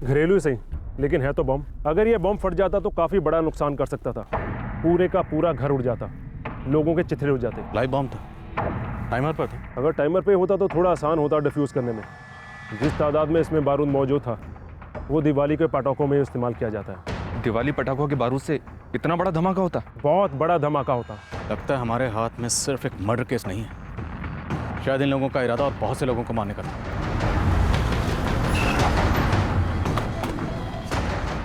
घरेलू ही सही, लेकिन है तो बम। अगर ये बम फट जाता तो काफी बड़ा नुकसान कर सकता था। पूरे का पूरा घर उड़ जाता, लोगों के चिथड़े उड़ जाते। लाइव बम था, टाइमर पर था। अगर टाइमर पे होता तो थोड़ा आसान होता डिफ्यूज करने में। जिस तादाद में इसमें बारूद मौजूद था वो दिवाली के पटाखों में इस्तेमाल किया जाता है। दिवाली पटाखों के बारूद से इतना बड़ा धमाका होता? बहुत बड़ा धमाका होता। लगता है हमारे हाथ में सिर्फ एक मर्डर केस नहीं है, शायद इन लोगों का इरादा और बहुत से लोगों को मारने का था।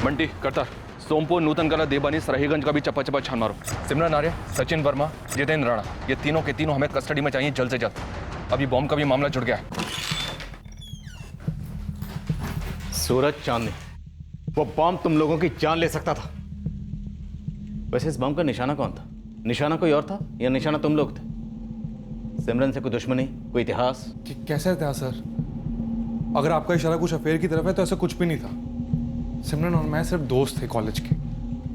बंटी, करतार, सोमपुर, नूतनकला, देवानी, सराहीगंज का भी चप्पा चप्पा छान मारो। सिमरन आर्य, सचिन वर्मा, जितेंद्र राणा, ये तीनों के तीनों हमें कस्टडी में चाहिए जल्द से जल्द। अभी बॉम्ब का भी मामला जुड़ गया है। सूरज चांदनी, वो बम तुम लोगों की जान ले सकता था। वैसे इस बम का निशाना कौन था? निशाना कोई और था या निशाना तुम लोग थे? सिमरन से कोई दुश्मनी, कोई इतिहास? कैसा इतिहास सर? अगर आपका इशारा कुछ अफेयर की तरफ है तो ऐसा कुछ भी नहीं था। सिमरन और मैं सिर्फ दोस्त थे कॉलेज के।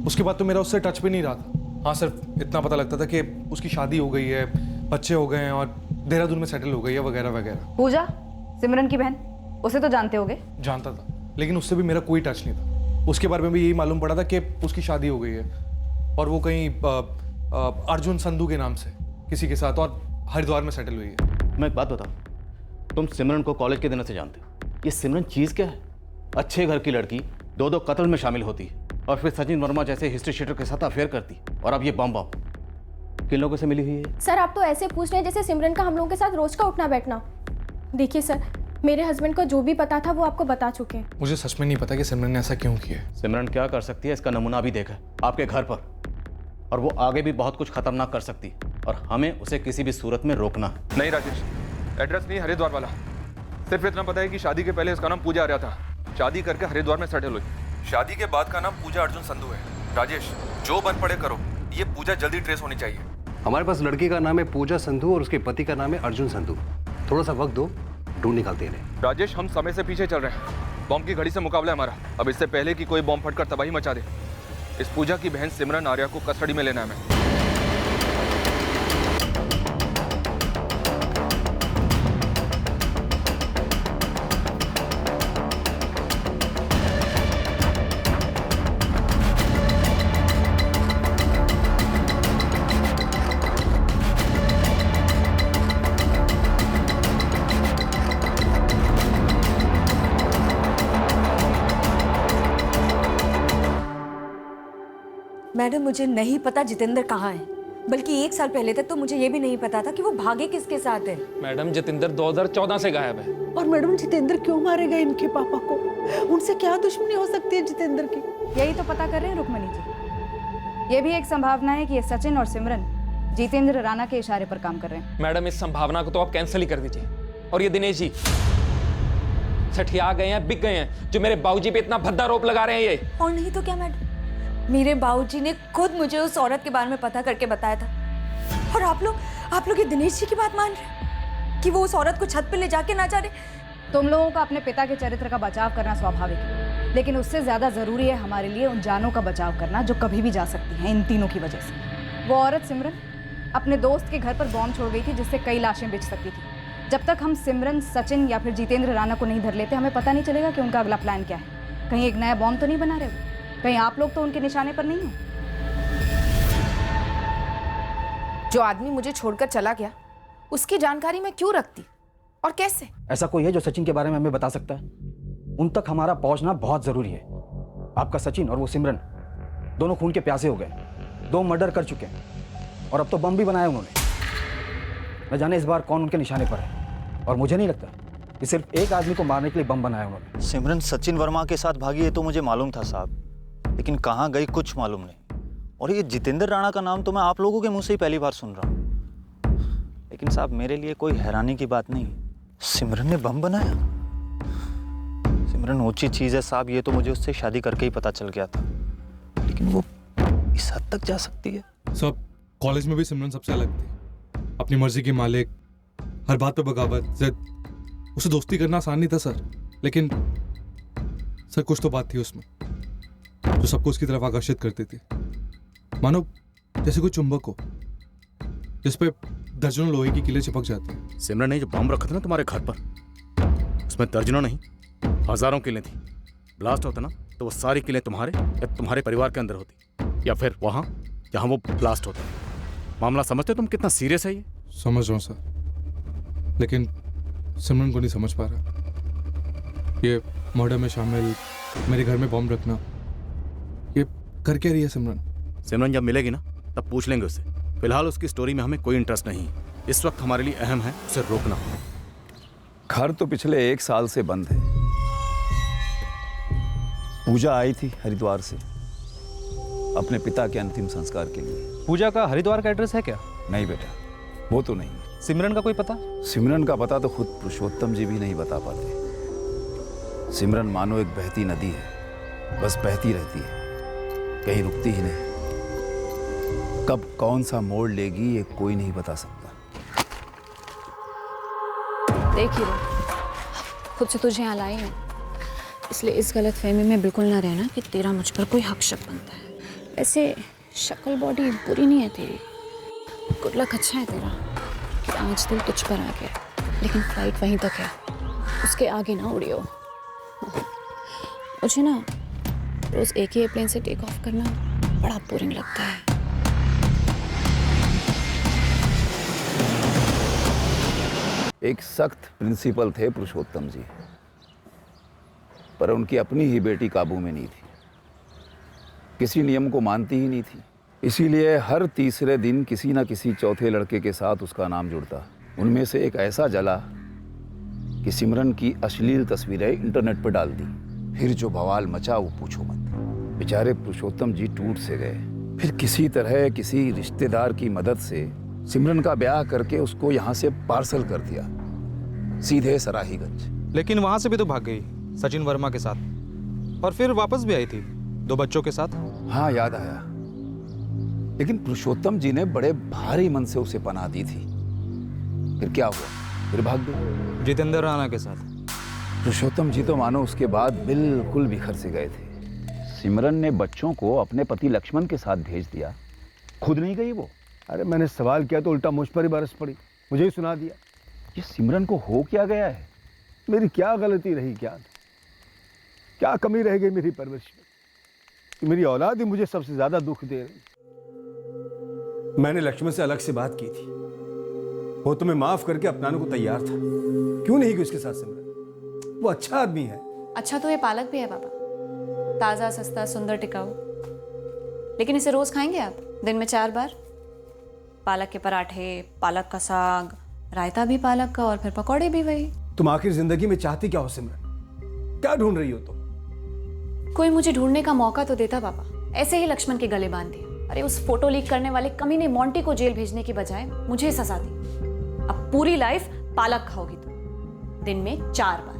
उसके बाद तो मेरा उससे टच भी नहीं रहा था। हाँ, सिर्फ इतना पता लगता था कि उसकी शादी हो गई है, बच्चे हो गए हैं और देहरादून में सेटल हो गई है वगैरह वगैरह। पूजा, सिमरन की बहन, उसे तो जानते होगे? जानता था, लेकिन उससे भी मेरा कोई टच नहीं था। उसके बारे में भी यही मालूम पड़ा था कि उसकी शादी हो गई है और वो कहीं अर्जुन संधू के नाम से किसी के साथ और हरिद्वार में सेटल हुई है। मैं एक बात बताऊं, तुम सिमरन को कॉलेज के दिनों से जानते हो। ये सिमरन चीज क्या है? अच्छे घर की लड़की दो कत्ल में शामिल होती है और फिर सचिन वर्मा जैसे हिस्ट्री शीटर के साथ अफेयर करती है, और अब ये बम किन लोगों से मिली हुई है? सर, आप तो ऐसे पूछ रहे हैं जैसे सिमरन का हम लोगों के साथ रोज का उठना बैठना। देखिए सर, मेरे हस्बैंड को जो भी पता था वो आपको बता चुके हैं। मुझे सच में नहीं पता कि सिमरन ने ऐसा क्यों किया। सिमरन क्या कर सकती है इसका नमूना भी देखा आपके घर पर, और वो आगे भी बहुत कुछ खतरनाक कर सकती है और हमें उसे किसी भी सूरत में रोकना है। नहीं राजेश, एड्रेस नहीं हरिद्वार वाला। सिर्फ इतना पता है कि शादी के पहले इसका नाम पूजा आर्या था, शादी करके हरिद्वार में सेटल हुई। शादी के बाद का नाम पूजा अर्जुन संधू है। राजेश, जो बन पड़े करो, ये पूजा जल्दी ट्रेस होनी चाहिए। हमारे पास लड़की का नाम है पूजा संधू और उसके पति का नाम है अर्जुन संधू। थोड़ा सा वक्त दो, ढूंढ निकालते हैं। राजेश, हम समय से पीछे चल रहे हैं। बॉम्ब की घड़ी से मुकाबला है हमारा। अब इससे पहले कि कोई बॉम्ब फटकर तबाही मचा दे, इस पूजा की बहन सिमरन आर्या को कस्टडी में लेना है हमें। मैडम, मुझे नहीं पता जितेंद्र कहाँ है, बल्कि 1 साल पहले तक तो मुझे ये भी नहीं पता था कि वो भागे किसके साथ है। मैडम, जितेंद्र 2014 से गायब है। और मैडम, जितेंद्र क्यों मारेगा इनके पापा को? उनसे क्या दुश्मनी हो सकती है जितेंद्र की? यही तो पता कर रहे हैं रुक्मणी जी। ये भी एक संभावना है कि ये सचिन और सिमरन जितेंद्र राणा के इशारे पर काम कर रहे हैं। मैडम, इस संभावना को तो आप कैंसिल ही कर दीजिए। और ये दिनेश जी सठिया गए हैं, बिक गए हैं, जो मेरे बाबूजी पे इतना भद्दा आरोप लगा रहे हैं ये। और नहीं तो क्या मैडम, मेरे बाबूजी ने खुद मुझे उस औरत के बारे में पता करके बताया था। और आप लोग ये दिनेश जी की बात मान रहे कि वो उस औरत को छत पे ले जाके ना जा रहे? तुम लोगों का अपने पिता के चरित्र का बचाव करना स्वाभाविक है, लेकिन उससे ज्यादा जरूरी है हमारे लिए उन जानों का बचाव करना जो कभी भी जा सकती हैं इन तीनों की वजह से। वो औरत सिमरन अपने दोस्त के घर पर बॉम्ब छोड़ गई थी जिससे कई लाशें बिछ सकती थी। जब तक हम सिमरन, सचिन या फिर जितेंद्र राणा को नहीं धर लेते, हमें पता नहीं चलेगा कि उनका अगला प्लान क्या है। कहीं एक नया बॉम्ब तो नहीं बना रहे? कहीं आप लोग तो उनके निशाने पर नहीं हो? जो आदमी मुझे छोड़कर चला गया, उसकी जानकारी मैं क्यों रखती और कैसे? ऐसा कोई है जो सचिन के बारे में हमें बता सकता है? उन तक हमारा पहुंचना बहुत जरूरी है। आपका सचिन और वो सिमरन दोनों खून के प्यासे हो गए, 2 मर्डर कर चुके हैं और अब तो बम भी बनाया उन्होंने। न जाने इस बार कौन उनके निशाने पर है, और मुझे नहीं लगता कि सिर्फ एक आदमी को मारने के लिए बम बनाया उन्होंने। सिमरन सचिन वर्मा के साथ भागी है तो मुझे मालूम था साहब, लेकिन कहाँ गई कुछ मालूम नहीं। और ये जितेंद्र राणा का नाम तो मैं आप लोगों के मुंह से ही पहली बार सुन रहा हूँ। लेकिन साहब, मेरे लिए कोई हैरानी की बात नहीं। सिमरन ने बम बनाया? सिमरन ऊंची चीज है साहब, ये तो मुझे उससे शादी करके ही पता चल गया था, लेकिन वो इस हद तक जा सकती है? सब कॉलेज में भी सिमरन सबसे अलग थी, अपनी मर्जी के मालिक, हर बात पे बगावत, जिद। उसे दोस्ती करना आसान नहीं था सर, लेकिन सर कुछ तो बात थी उसमें जो सबको उसकी तरफ आकर्षित करती थी। मानो जैसे कोई चुंबक हो जिस पे दर्जनों लोहे की कीलें चिपक जाती हैं। सिमरन ने जो बम रखा था ना तुम्हारे घर पर, उसमें दर्जनों नहीं हजारों कीलें थी। ब्लास्ट होता ना तो वो सारी किलें तुम्हारे या तुम्हारे परिवार के अंदर होती, या फिर वहाँ जहाँ वो ब्लास्ट होता। मामला समझते हो तुम कितना सीरियस है ये? समझ रहा हूँ सर, लेकिन सिमरन को नहीं समझ पा रहा। ये मर्डर में शामिल, मेरे घर में बॉम्ब रखना, ये कर क्या रही है सिमरन? सिमरन जब मिलेगी ना तब पूछ लेंगे उससे। फिलहाल उसकी स्टोरी में हमें कोई इंटरेस्ट नहीं है। इस वक्त हमारे लिए अहम है उसे रोकना। घर तो पिछले 1 साल से बंद है। पूजा आई थी हरिद्वार से अपने पिता के अंतिम संस्कार के लिए। पूजा का हरिद्वार का एड्रेस है क्या? नहीं बेटा, वो तो नहीं। सिमरन का कोई पता? सिमरन का पता तो खुद पुरुषोत्तम जी भी नहीं बता पाते। सिमरन मानो एक बहती नदी है, बस बहती रहती है, कहीं रुकती ही नहीं। कब कौन सा मोड़ लेगी ये कोई नहीं बता सकता। देख ही रहो, खुद से तुझे यहाँ लाई हूँ, इसलिए इस गलत फहमी में बिल्कुल ना रहना कि तेरा मुझ पर कोई हक शक बनता है। वैसे शक्ल बॉडी बुरी नहीं है तेरी, गुड लक अच्छा है तेरा कि आज दिल तुझ पर आ गया, लेकिन फ्लाइट वहीं तक है, उसके आगे ना उड़ियो। मुझे ना रोज एक ही एयरप्लेन से टेक ऑफ करना बड़ा बोरिंग लगता है। एक सख्त प्रिंसिपल थे पुरुषोत्तम जी, पर उनकी अपनी ही बेटी काबू में नहीं थी, किसी नियम को मानती ही नहीं थी। इसीलिए हर तीसरे दिन किसी न किसी चौथे लड़के के साथ उसका नाम जुड़ता। उनमें से एक ऐसा जला कि सिमरन की अश्लील तस्वीरें इंटरनेट पर डाल दी। फिर जो बवाल मचा वो पूछो मत। बेचारे पुरुषोत्तम जी टूट से गए। फिर किसी तरह किसी रिश्तेदार की मदद से सिमरन का ब्याह करके उसको यहाँ से पार्सल कर दिया, सीधे सराहीगंज। लेकिन वहां से भी तो भाग गई सचिन वर्मा के साथ, और फिर वापस भी आई थी 2 बच्चों के साथ। हाँ याद आया, लेकिन पुरुषोत्तम जी ने बड़े भारी मन से उसे पनाह दी थी। फिर क्या हुआ? फिर भाग गई जितेंद्र राणा के साथ। पुरुषोत्तम जी तो मानो उसके बाद बिल्कुल बिखर से गए थे। सिमरन ने बच्चों को अपने पति लक्ष्मण के साथ भेज दिया, खुद नहीं गई वो। अरे मैंने सवाल किया तो उल्टा मुझ पर ही बरस पड़ी, मुझे ही सुना दिया। ये सिमरन को हो क्या गया है? मेरी क्या गलती रही, क्या कमी रह गई मेरी परवरिश में कि मेरी औलाद ही मुझे सबसे ज्यादा दुख दे रही। मैंने लक्ष्मण से अलग से बात की थी, वो तुम्हें माफ करके अपनाने को तैयार था। क्यों नहीं गई उसके साथ सिमरन? वो अच्छा आदमी है। अच्छा तो ये पालक भी है पापा, ताज़ा सस्ता सुंदर टिकाऊ, लेकिन इसे रोज खाएंगे आप? दिन में 4 बार? पालक के पराठे, पालक का साग, रायता भी पालक का, और फिर पकौड़े भी वही। तुम आखिर जिंदगी में चाहती क्या हो सिमरन? क्या ढूंढ रही हो तुम? कोई मुझे ढूंढने का मौका तो देता पापा, ऐसे ही लक्ष्मण के गले बांध दिया। अरे उस फोटो लीक करने वाले कमीने मोंटी को जेल भेजने की बजाय मुझे सजा दी। अब पूरी लाइफ पालक खाओगी तुम, दिन में 4 बार।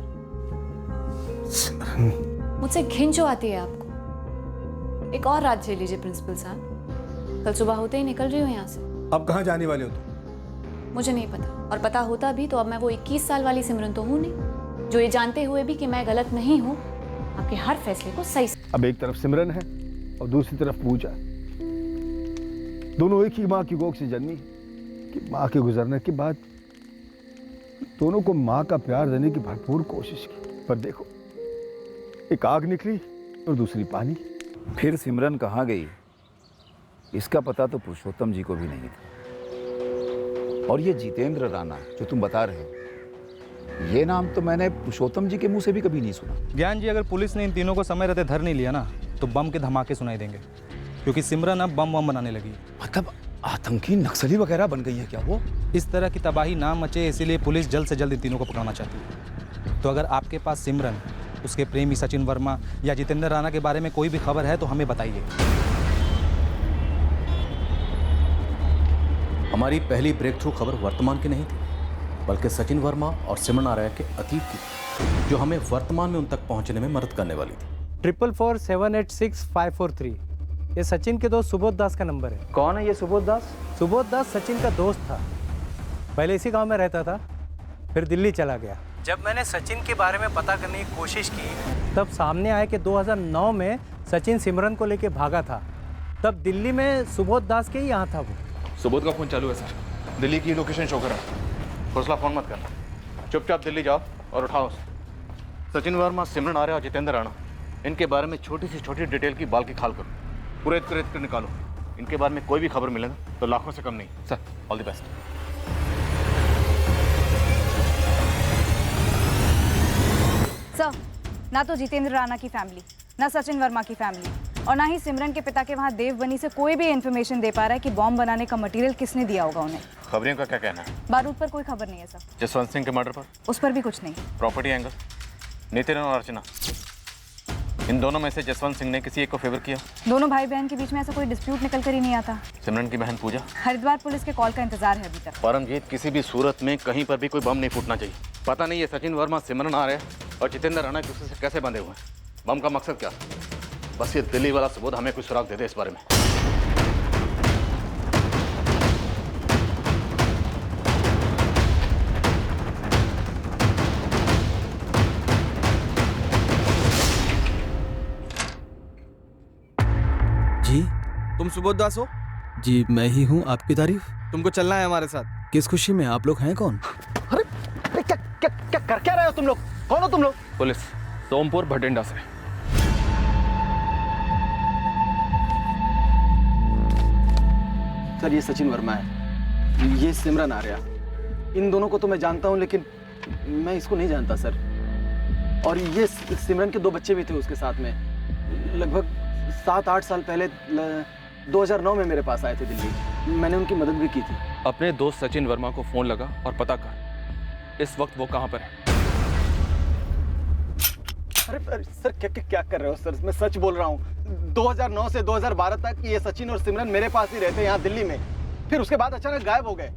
मुझसे घिन जो आती है आपको। एक और रात झेल लीजिए प्रिंसिपल साहब, कल सुबह होते ही निकल रही हूँ यहाँ से। अब कहाँ जाने वाले हो तुम? मुझे नहीं पता, और पता होता भी तो अब मैं वो 21 साल वाली सिमरन तो हूँ नहीं, जो ये जानते हुए भी कि मैं गलत नहीं हूँ आपके हर फैसले को सही। अब एक तरफ सिमरन है और दूसरी तरफ पूजा। दोनों एक ही माँ की गोद से जन्मी कि माँ के गुजरने के बाद दोनों को माँ का प्यार देने की भरपूर कोशिश की, पर देखो एक आग निकली और दूसरी पानी। फिर सिमरन कहाँ गई इसका पता तो पुरुषोत्तम जी को भी नहीं था। और ये जितेंद्र राणा जो तुम बता रहे हो, ये नाम तो मैंने पुरुषोत्तम जी के मुंह से भी कभी नहीं सुना। ज्ञान जी, अगर पुलिस ने इन तीनों को समय रहते धर नहीं लिया ना तो बम के धमाके सुनाई देंगे, क्योंकि सिमरन अब बम बनाने लगी। मतलब आतंकी नक्सली वगैरह बन गई है क्या वो? इस तरह की तबाही ना मचे, इसीलिए पुलिस जल्द से जल्द इन तीनों को पकड़ना चाहती है। तो अगर आपके पास सिमरन, उसके प्रेमी सचिन वर्मा या जितेंद्र राणा के बारे में कोई भी खबर है तो हमें बताइए। हमारी पहली ब्रेक थ्रू खबर वर्तमान की नहीं थी, बल्कि सचिन वर्मा और सिमरन आर्या के अतीत की, जो हमें वर्तमान में उन तक पहुंचने में मदद करने वाली थी। 444786543 ये सचिन के दोस्त सुबोध दास का नंबर है। कौन है ये सुबोध दास? सुबोध दास सचिन का दोस्त था, पहले इसी गांव में रहता था, फिर दिल्ली चला गया। जब मैंने सचिन के बारे में पता करने की कोशिश की तब सामने आया कि 2009 में सचिन सिमरन को लेके भागा था। तब दिल्ली में सुबोध दास के ही यहाँ था वो। सुबोध का फोन चालू है सर, दिल्ली की लोकेशन शो कर रहा है। हौसला फोन मत करना, चुपचाप दिल्ली जाओ और उठाओ उसे। सचिन वर्मा, सिमरन आर्या और जितेंद्र राणा इनके बारे में छोटी से छोटी डिटेल की बाल की खाल करो, कुरेद कुरेद कर निकालो। इनके बारे में कोई भी खबर मिले ना तो लाखों से कम नहीं। Sir, all the best. Sir, ना तो जितेंद्र राणा की फैमिली, ना सचिन वर्मा की फैमिली और ना ही सिमरन के पिता के वहाँ देवबनी से कोई भी इन्फॉर्मेशन दे पा रहा है कि बॉम्ब बनाने का मटेरियल किसने दिया होगा उन्हें। खबरियों का क्या कहना है? बारूद पर कोई खबर नहीं है सर। जसवंत सिंह के मर्डर पर? उस पर भी कुछ नहीं। प्रॉपर्टी एंगल, नितिन और अर्चना, इन दोनों में से जसवंत सिंह ने किसी एक को फेवर किया? दोनों भाई बहन के बीच में ऐसा कोई डिस्प्यूट निकल कर ही नहीं आता। सिमरन की बहन पूजा? हरिद्वार पुलिस के कॉल का इंतजार है अभी तक। परमजीत, किसी भी सूरत में कहीं पर भी कोई बम नहीं फूटना चाहिए। पता नहीं ये सचिन वर्मा, सिमरन आ रहे और जितेंद्र राणा एक दूसरे से कैसे बंधे हुए हैं। बम का मकसद क्या? बस ये दिल्ली वाला सबूत हमें कुछ सुराग दे दे इस बारे में। जी, तुम सुबोध दास हो? जी मैं ही हूँ। आपकी तारीफ? तुमको चलना है हमारे साथ। किस खुशी में? आप लोग हैं कौन? अरे क्या क्या क्या कर क्या रहे हो तुम लोग? कौन हो तुम लोग? पुलिस, सोमपुर भटिंडा से। सर, ये सचिन वर्मा है, ये सिमरन आर्या। इन दोनों को तो मैं जानता हूँ लेकिन मैं इसको नहीं जानता सर। और ये सिमरन के 2 बच्चे भी थे उसके साथ में। लगभग 7-8 साल पहले 2009 में मेरे पास आए थे दिल्ली। मैंने उनकी मदद भी की थी। अपने दोस्त सचिन वर्मा को फोन लगा और पता कर इस वक्त वो कहाँ पर है। अरे सर, क्या कर रहे हो सर? मैं सच बोल रहा हूँ। 2009 से 2012 तक ये सचिन और सिमरन मेरे पास ही रहते यहाँ दिल्ली में। फिर उसके बाद अचानक गायब हो गए।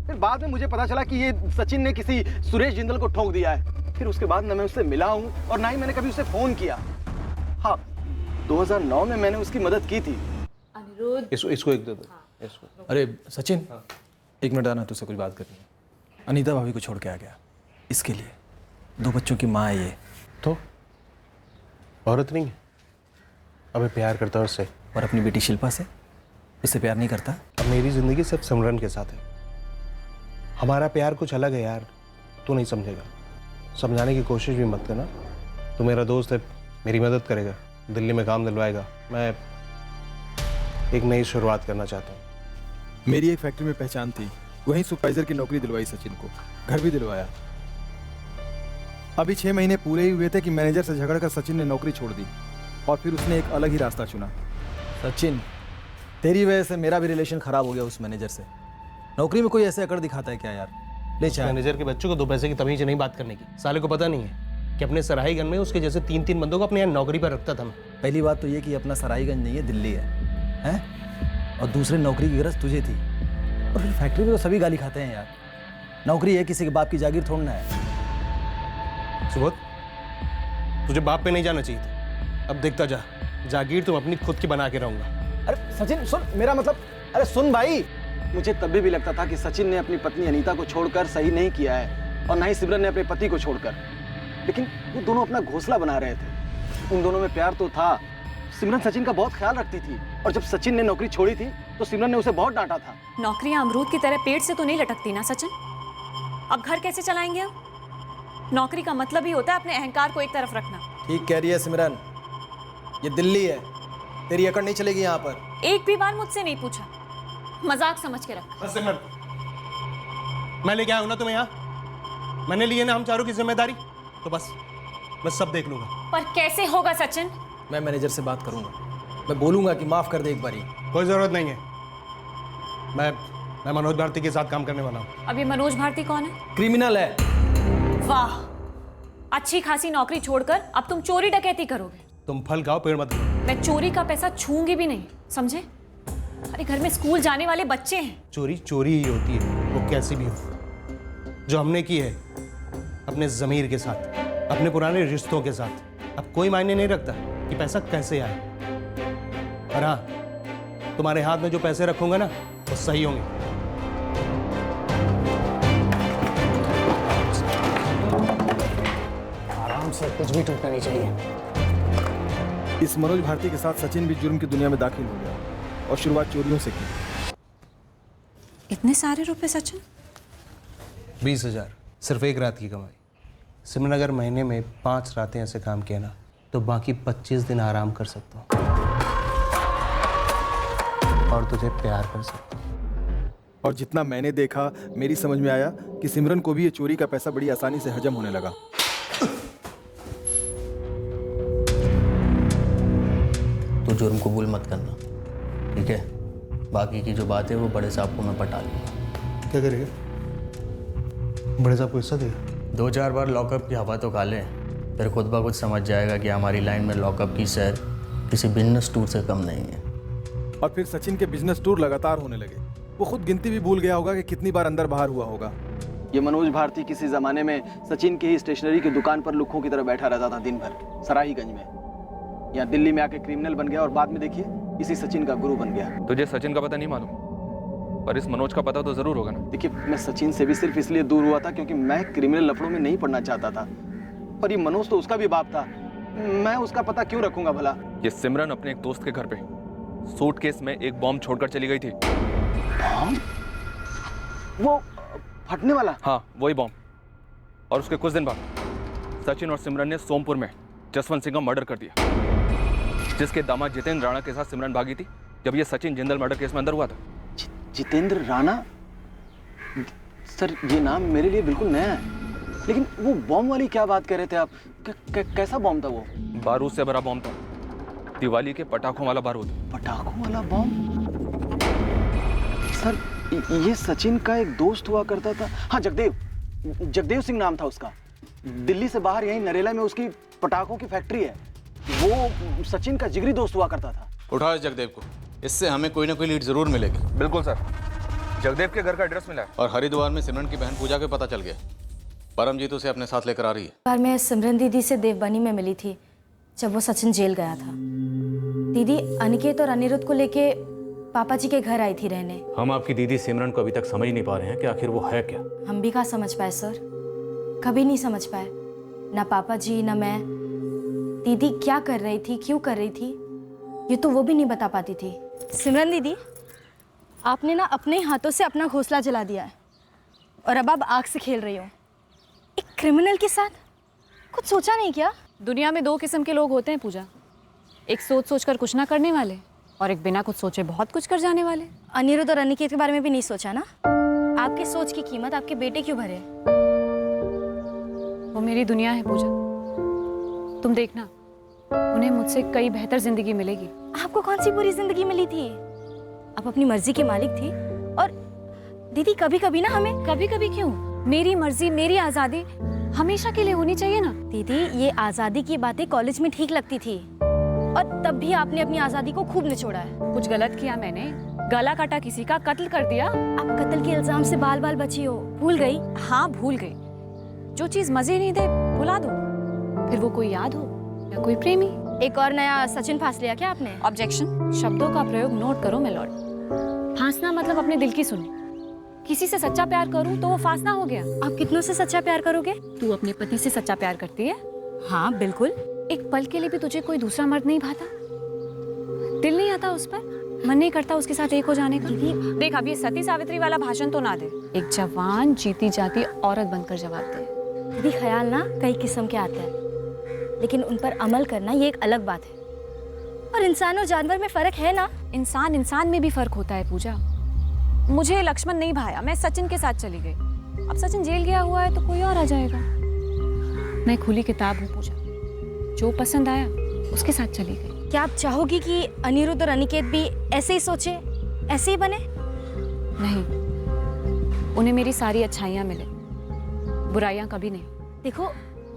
फिर बाद में मुझे पता चला कि ये सचिन ने किसी सुरेश जिंदल को ठोक दिया है। फिर उसके बाद ना मैं उससे मिला हूँ और ना ही मैंने कभी उसे फोन किया। हाँ, 2009 में मैंने उसकी मदद की थी। इसको एक दे दो। इसको। अरे सचिन, एक मिनट आना, तुझसे कुछ बात करनी है। अनीता भाभी को छोड़ के आ गया इसके लिए। 2 बच्चों की माँ है ये। तो औरत नहीं है? अबे प्यार करता है उससे। और अपनी बेटी शिल्पा से? इससे प्यार नहीं करता? अब मेरी जिंदगी सिर्फ सिमरन के साथ है। हमारा प्यार कुछ अलग है यार, तू नहीं समझेगा। समझाने की कोशिश भी मत करना। तू मेरा दोस्त है, मेरी मदद करेगा, दिल्ली में काम दिलवाएगा। मैं एक नई शुरुआत करना चाहता हूँ। मेरी एक फैक्ट्री में पहचान थी, वहीं सुपरवाइजर की नौकरी दिलवाई सचिन को, घर भी दिलवाया। अभी 6 महीने पूरे ही हुए थे कि मैनेजर से झगड़कर सचिन ने नौकरी छोड़ दी और फिर उसने एक अलग ही रास्ता चुना। सचिन, तेरी वजह से मेरा भी रिलेशन खराब हो गया उस मैनेजर से। नौकरी में कोई ऐसे अकड़ दिखाता है क्या यार? ले चाहे मैनेजर के बच्चों को 2 पैसे की तमीज नहीं बात करने की। साले को पता नहीं है कि अपने सराहीगंज में उसके जैसे 3-3 बंदों को अपने यहाँ नौकरी पर रखता था मैं। पहली बात तो ये कि अपना सराहीगंज नहीं है, दिल्ली है? और दूसरे नौकरी की गरज तुझे थी। और फिर फैक्ट्री में तो सभी गाली खाते हैं यार। नौकरी है, किसी के बाप की जागीर थोड़ना है। सुबोध, तुझे बाप पे नहीं जाना चाहिए था। अब देखता जा, जागीर तुम अपनी खुद की बना के रहूंगा। अरे सचिन सुन, मेरा मतलब, अरे सुन भाई, मुझे तब भी लगता था कि सचिन ने अपनी पत्नी अनीता को छोड़कर सही नहीं किया है और ना ही सिमरन ने अपने पति को छोड़कर। लेकिन वो दोनों अपना घोंसला बना रहे थे। उन दोनों में प्यार तो था। सिमरन सचिन का बहुत ख्याल रखती थी और जब सचिन ने नौकरी छोड़ी थी तो सिमरन ने उसे बहुत डांटा था। नौकरियां अमरूद की तरह पेट से तो नहीं लटकती ना सचिन। अब घर कैसे चलाएंगे हम? नौकरी का मतलब ही होता है अपने अहंकार को एक तरफ रखना। ठीक कह रही है सिमरन, ये दिल्ली है, तेरी अकड़ नहीं चलेगी यहाँ पर। एक भी बार मुझसे नहीं पूछा, मजाक समझ के रख। बस सिमरन, मैं लेके आया हूं ना तुम्हें यहाँ। मैंने लिए ना हम चारों की जिम्मेदारी, तो बस मैं सब देख लूंगा। पर कैसे होगा सचिन? मैं मैनेजर से बात करूंगा, मैं बोलूंगा कि माफ कर दे एक बारी। कोई जरूरत नहीं है। मैं मनोज भारती के साथ काम करने वाला हूँ। अब ये मनोज भारती कौन है? क्रिमिनल है। वाह, अच्छी खासी नौकरी छोड़कर अब तुम चोरी डकैती करोगे। तुम फल खाओ, पेड़ मत खाओ। मैं चोरी का पैसा छूंगी भी नहीं, समझे? अरे घर में स्कूल जाने वाले बच्चे हैं। चोरी चोरी ही होती है, वो कैसी भी हो। जो हमने की है अपने जमीर के साथ, अपने पुराने रिश्तों के साथ, अब कोई मायने नहीं रखता कि पैसा कैसे आए। और हाँ, तुम्हारे हाथ में जो पैसे रखूंगा ना वो सही होंगे। आराम से, कुछ भी टूटना नहीं चाहिए। इस मनोज भारती के साथ सचिन भी जुर्म की दुनिया में दाखिल हो गया और शुरुआत चोरियों से की। इतने सारे रुपए सचिन? 20,000 सिर्फ एक रात की कमाई। सिमरन, अगर महीने में 5 रातें ऐसे काम किया ना तो तो बाकी 25 दिन आराम कर सकता हूँ और तुझे प्यार कर सकता हूँ। और जितना मैंने देखा, मेरी समझ में आया कि सिमरन को भी ये चोरी का पैसा बड़ी आसानी से हजम होने लगा। तो जुर्म कबूल मत करना, ठीक है? बाकी की जो बात है वो बड़े साहब को मैं पटा लूँगा। क्या करेगा? बड़े साहब को हिस्सा देगा? 2-4 बार लॉकअप की हवा तो खा ले, फिर खुद ब खुद समझ जाएगा कि हमारी लाइन में लॉकअप की सैर किसी बिजनेस टूर से कम नहीं है। और फिर सचिन के बिजनेस टूर लगातार होने लगे। वो खुद गिनती भी भूल गया होगा कि कितनी बार अंदर बाहर हुआ होगा। ये मनोज भारती किसी जमाने में सचिन के ही स्टेशनरी की दुकान पर लुक्खों की तरह बैठा रहता था दिन भर सराहीगंज में। यहाँ दिल्ली में आके क्रिमिनल बन गया और बाद में देखिए इसी सचिन का गुरु बन गया। तुझे सचिन का पता नहीं मालूम, पर इस मनोज का पता तो जरूर होगा ना। देखिए, मैं सचिन से भी सिर्फ इसलिए दूर हुआ था क्योंकि मैं क्रिमिनल लफड़ों में नहीं पड़ना चाहता था, पर ये मनोज तो उसका भी बाप था। मैं उसका पता क्यों रखूंगा भला? ये सिमरन अपने एक दोस्त के घर पे सूटकेस में एक बॉम्ब छोड़कर चली गई थी। बॉम्ब? वो फटने वाला? हाँ, वही बॉम्ब। और उसके कुछ दिन बाद सचिन और सिमरन ने सोमपुर में जसवंत सिंह का मर्डर कर दिया, जिसके दामाद जितेंद्र राणा के साथ सिमरन भागी थी जब ये सचिन जिंदल मर्डर केस में अंदर हुआ था। जितेंद्र राणा? सर, ये नाम मेरे लिए बिल्कुल नया है, लेकिन वो बॉम्ब वाली क्या बात कर रहे थे आप? कैसा बॉम्ब था वो? बारूद से भरा बॉम्ब था, दिवाली के पटाखों वाला बारूद। पटाखों वाला बॉम्ब? सर, ये सचिन का एक दोस्त हुआ करता था। हाँ, जगदेव सिंह नाम था उसका। दिल्ली से बाहर यहीं नरेला में उसकी पटाखों की फैक्ट्री है। वो सचिन का जिगरी दोस्त हुआ करता था। उठाओ इस जगदेव को, इससे हमें कोई ना कोई लीड जरूर मिलेगी। बिल्कुल सर, जगदेव के घर का एड्रेस मिला है। और हरिद्वार में सिमरन की बहन पूजा के पता चल गया। परमजीत उसे अपने साथ लेकर आ रही है। बार मैं सिमरन दीदी से देवबनी में मिली थी जब वो सचिन जेल गया था। दीदी अनिकेत और अनिरुद्ध को लेके पापा जी के घर आई थी रहने। हम आपकी दीदी सिमरन को अभी तक समझ नहीं पा रहे हैं कि आखिर वो है क्या। हम भी कहाँ समझ पाए सर, कभी नहीं समझ पाए, ना पापा जी ना मैं। दीदी क्या कर रही थी, क्यों कर रही थी, ये तो वो भी नहीं बता पाती थी। सिमरन दीदी, आपने ना अपने हाथों से अपना घोंसला जला दिया है और अब आप आग से खेल रही हो एक क्रिमिनल के साथ। कुछ सोचा नहीं क्या? दुनिया में 2 किस्म के लोग होते हैं पूजा, एक सोच सोच कर कुछ ना करने वाले और एक बिना कुछ सोचे बहुत कुछ कर जाने वाले। अनिरुद्ध और अनिकेत के बारे में भी नहीं सोचा ना? आपके सोच की कीमत आपके बेटे क्यों भरे? वो मेरी दुनिया है पूजा, तुम देखना उन्हें मुझसे कई बेहतर जिंदगी मिलेगी। आपको कौन सी बुरी जिंदगी मिली थी? आप अपनी मर्जी के मालिक थी। और दीदी कभी कभी ना हमें। कभी कभी क्यों? मेरी मर्जी, मेरी आजादी हमेशा के लिए होनी चाहिए ना। दीदी, ये आजादी की बातें कॉलेज में ठीक लगती थी और तब भी आपने अपनी आजादी को खूब निचोड़ा है। कुछ गलत किया मैंने? गला काटा किसी का, कत्ल कर दिया? आप कत्ल के इल्जाम से बाल बाल बची हो, भूल गई? हाँ भूल गई। जो चीज मजे नहीं दे भुला दो, फिर वो कोई याद हो या कोई प्रेमी। एक और नया सचिन फांस लिया क्या आपने? ऑब्जेक्शन। शब्दों का प्रयोग नोट करो माय लॉर्ड। फांसना मतलब अपने दिल की सुनो। किसी से सच्चा प्यार करूं तो वो फांसना हो गया। आप कितनों से सच्चा प्यार करोगे? तू अपने पति से सच्चा प्यार करती है? हाँ बिल्कुल। एक पल के लिए भी तुझे कोई दूसरा मर्द नहीं भाता? दिल नहीं आता उस पर? मन नहीं करता उसके साथ एक हो जाने का? देख, अब ये सती सावित्री वाला भाषण तो ना दे। एक जवान जीती जाती औरत बनकर जवाब दे। दीदी, ख्याल ना कई किस्म के आते हैं, लेकिन उन पर अमल करना ये एक अलग बात है। और इंसान और जानवर में फर्क है ना? इंसान में भी फर्क होता है पूजा। मुझे लक्ष्मण नहीं भाया, मैं सचिन के साथ चली गई। अब सचिन जेल गया हुआ है तो कोई और आ जाएगा। मैं खुली किताब हूँ पूजा, जो पसंद आया उसके साथ चली गई। क्या आप चाहोगी कि अनिरुद्ध और अनिकेत भी ऐसे ही सोचे, ऐसे ही बने? नहीं, उन्हें मेरी सारी अच्छाइयाँ मिले, बुराइयाँ कभी नहीं। देखो,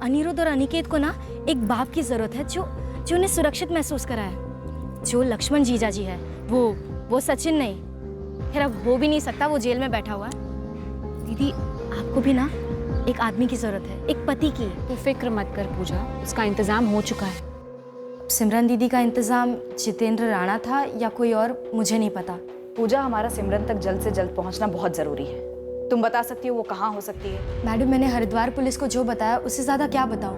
अनिरुद्ध और अनिकेत को ना एक बाप की जरूरत है जो उन्हें सुरक्षित महसूस कराए। जो लक्ष्मण जीजा जी है वो सचिन नहीं। फिर अब हो भी नहीं सकता, वो जेल में बैठा हुआ है। दीदी, आपको भी ना एक आदमी की जरूरत है, एक पति की। तू फिक्र मत कर पूजा, उसका इंतजाम हो चुका है। सिमरन दीदी का इंतजाम जितेंद्र राणा था या कोई और, मुझे नहीं पता। पूजा, हमारा सिमरन तक जल्द से जल्द पहुंचना बहुत जरूरी है। तुम बता सकती हो वो कहाँ हो सकती है? मैडम, मैंने हरिद्वार पुलिस को जो बताया उससे ज्यादा क्या बताऊं?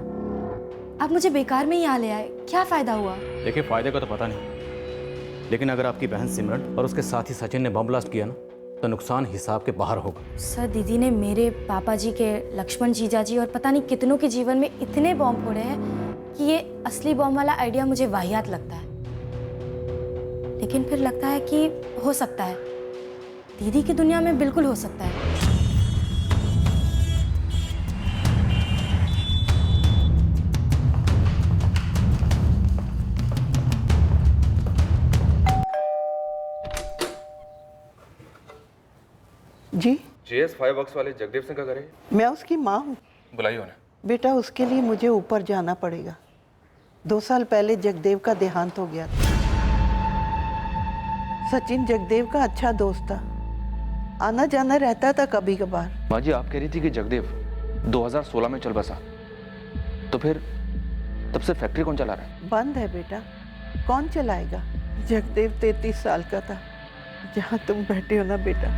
आप मुझे बेकार में ही यहाँ ले आए, क्या फायदा हुआ? देखिए, फायदे का तो पता नहीं, लेकिन अगर आपकी बहन सिमरन और उसके साथी सचिन ने बम ब्लास्ट किया ना, तो नुकसान हिसाब के बाहर होगा। सर, दीदी ने मेरे पापा जी के, लक्ष्मण जीजा जी और पता नहीं कितनों के जीवन में इतने बॉम्ब फोड़े हैं। कि ये असली बॉम्ब वाला आइडिया मुझे वाहियात लगता है, लेकिन फिर लगता है कि हो सकता है, दीदी की दुनिया में बिल्कुल हो सकता है। जी JS 5 वर्क्स वाले जगदेव सिंह का घर है? मैं उसकी माँ हूँ। बुलाइए उन्हें। बेटा उसके लिए मुझे ऊपर जाना पड़ेगा। 2 साल पहले जगदेव का देहांत हो गया था। सचिन जगदेव का अच्छा दोस्त था, आना जाना रहता था कभी कभार। माँ जी, आप कह रही थी कि जगदेव 2016 में चल बसा, तो फिर तब से फैक्ट्री कौन चला रहा है? बंद है बेटा, कौन चलाएगा। जगदेव 33 साल का था। जहाँ तुम बैठे हो ना बेटा,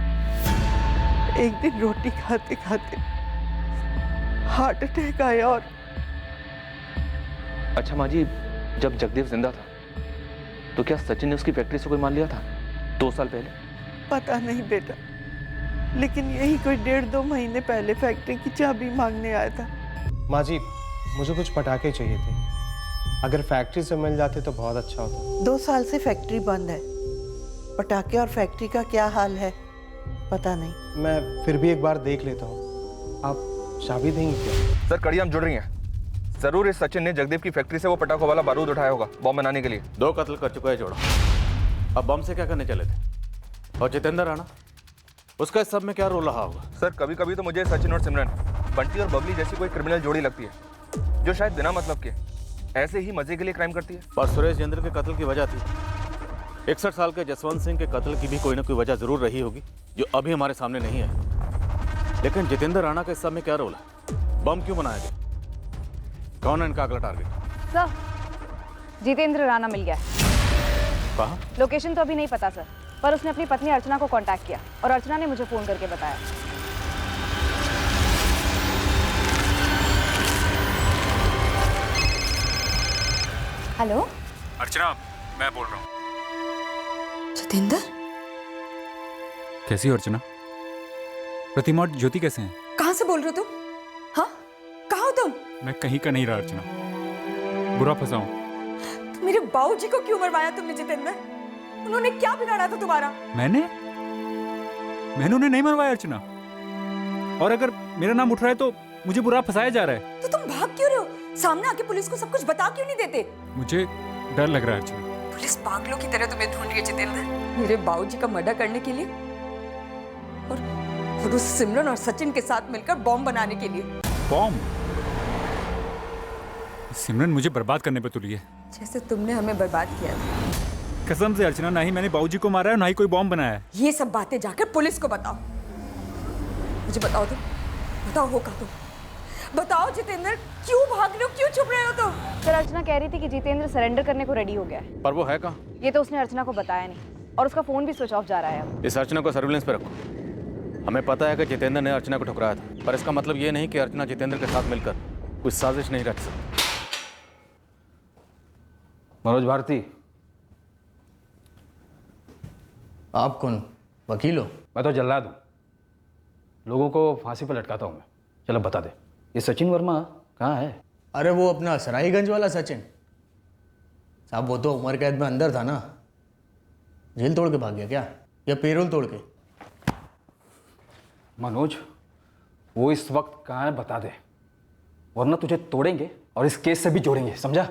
एक दिन रोटी खाते खाते हार्ट अटैक आया और अच्छा माँ जी, जब जगदेव जिंदा था तो क्या सचिन ने उसकी फैक्ट्री से कोई मान लिया था 2 साल पहले? पता नहीं बेटा, लेकिन यही कोई 1.5-2 महीने पहले फैक्ट्री की चाबी मांगने आया था। माँ जी, मुझे कुछ पटाखे चाहिए थे, अगर फैक्ट्री से मिल जाते तो बहुत अच्छा होता। 2 साल से फैक्ट्री बंद है, पटाखे और फैक्ट्री का क्या हाल है पता नहीं। मैं फिर भी एक बार देख लेता हूँ, आप चाबी देंगे क्या? सर कड़ियाँ जुड़ रही हैं। जरूर इस सचिन ने जगदेव की फैक्ट्री से वो पटाखों वाला बारूद उठाया होगा बॉम्ब बनाने के लिए। 2 कत्ल कर चुका है जोड़ा, अब बम से क्या करने चले थे? और जितेंद्र राणा, उसका इस सब में क्या रोल रहा होगा? सर कभी कभी तो मुझे सचिन और सिमरन, बंटी और बबली जैसी कोई क्रिमिनल जोड़ी लगती है, जो शायद बिना मतलब के ऐसे ही मजे के लिए क्राइम करती है। पर सुरेश जेंद्र के कत्ल की वजह थी, 61 साल के जसवंत सिंह के कत्ल की भी कोई ना कोई वजह जरूर रही होगी, जो अभी हमारे सामने नहीं है। लेकिन जितेंद्र राणा का इस सब में क्या रोल है? बम क्यों बनाया गया? कौन है इनका अगला टारगेट? सर, जितेंद्र राणा मिल गया है। कहाँ? लोकेशन तो अभी नहीं पता सर, पर उसने अपनी पत्नी अर्चना को कांटेक्ट किया और अर्चना ने मुझे फोन करके बताया। हेलो अर्चना, मैं बोल रहा हूँ। जितेंद्र, कैसी हो अर्चना? प्रतिमा और ज्योति कैसे हैं? कहाँ से बोल रहे हो तुम? हाँ, कहाँ हो तुम? मैं कहीं का नहीं रहा अर्चना, बुरा फंसा हूँ। तो मेरे बाबूजी को क्यों मरवाया तुमने जितेंद्र? उन्होंने क्या बिगाड़ा था तुम्हारा? मैंने उन्हें नहीं मरवाया अर्चना, और अगर मेरा नाम उठ रहा है तो मुझे बुरा फंसाया जा रहा है। तो तुम भाग क्यों रहे हो? सामने आके पुलिस को सब कुछ बता क्यों नहीं देते? मुझे डर लग रहा है अर्चना। पुलिस पागलों की तरह तुम्हें ढूंढ रही है जितेंद्र, मेरे बाबूजी का मर्डर करने के लिए और उस सिमरन और सचिन के साथ मिलकर बॉम्ब बनाने के लिए। बॉम्ब? सिमरन मुझे बर्बाद करने पे तुली है, जैसे तुमने हमें बर्बाद किया था। कसम से अर्चना, ना ही मैंने बाबूजी को मारा है, ना ही कोई बॉम्ब बनाया है। ये सब बातें जाकर पुलिस को बताओ। मुझे बताओ तुम, बताओ होगा तुम, बताओ जितेंद्र, क्यों भाग रहे हो, क्यों छुप रहे हो तुम? सर, अर्चना कह रही थी कि जितेंद्र सरेंडर करने को रेडी हो गया है। पर वो है कहाँ? ये तो उसने अर्चना को बताया नहीं, और उसका फोन भी स्विच ऑफ जा रहा है अब। इस अर्चना को सर्विलेंस पे रखो। हमें पता है कि जितेंद्र ने अर्चना को ठुकराया था, पर इसका मतलब ये नहीं कि अर्चना जितेंद्र के साथ मिलकर कुछ साजिश नहीं रच सकती। मनोज भारती। आप कौन? वकील हो? मैं तो जल्लाद हूँ, लोगों को फांसी पर लटकाता हूँ मैं। चलो बता दे, ये सचिन वर्मा कहाँ है? अरे वो अपना सराईगंज वाला सचिन साहब, वो तो उम्र कैद में अंदर था ना। जेल तोड़ के भाग गया क्या, या पेरोल तोड़ के? मनोज, वो इस वक्त कहाँ है बता दे, वरना तुझे तोड़ेंगे और इस केस से भी जोड़ेंगे, समझा?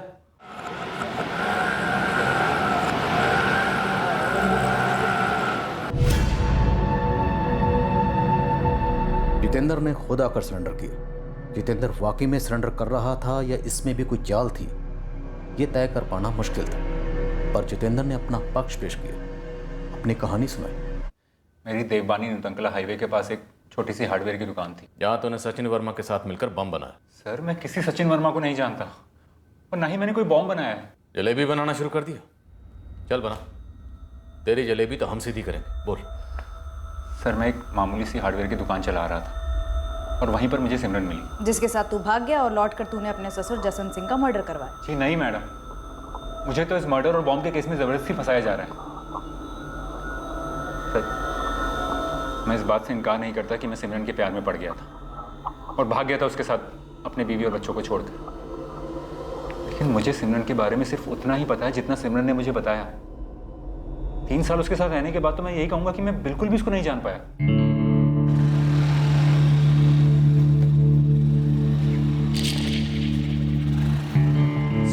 जितेंद्र ने खुद आकर सरेंडर किया। जितेंद्र वाकई में सरेंडर कर रहा था या इसमें भी कोई चाल थी, ये तय कर पाना मुश्किल था। पर जितेंद्र ने अपना पक्ष पेश किया, अपनी कहानी सुनाई। मेरी देवबानी नुतंकला हाईवे के पास एक छोटी सी हार्डवेयर की दुकान थी, जहाँ तूने सचिन वर्मा के साथ मिलकर बम बनाया। सर, मैं किसी सचिन वर्मा को नहीं जानता, और ना ही मैंने कोई बॉम्ब बनाया है। जलेबी बनाना शुरू कर दिया? चल बना, तेरी जलेबी तो हम सीधी करेंगे। बोल। सर, मैं एक मामूली सी हार्डवेयर की दुकान चला रहा था, और वहीं पर मुझे सिमरन मिली, जिसके साथ तू भाग गया और लौट कर तूने अपने ससुर जसवंत सिंह का मर्डर करवाया। जी नहीं मैडम, मुझे तो इस मर्डर और बॉम्ब के केस में जबरदस्ती फंसाया जा रहा है। सर, मैं इस बात से इनकार नहीं करता कि मैं सिमरन के प्यार में पड़ गया था और भाग गया था उसके साथ अपने बीवी और बच्चों को छोड़कर। लेकिन मुझे सिमरन के बारे में सिर्फ उतना ही पता है जितना सिमरन ने मुझे बताया। 3 साल उसके साथ रहने के बाद तो मैं यही कहूंगा कि मैं बिल्कुल भी उसको नहीं जान पाया।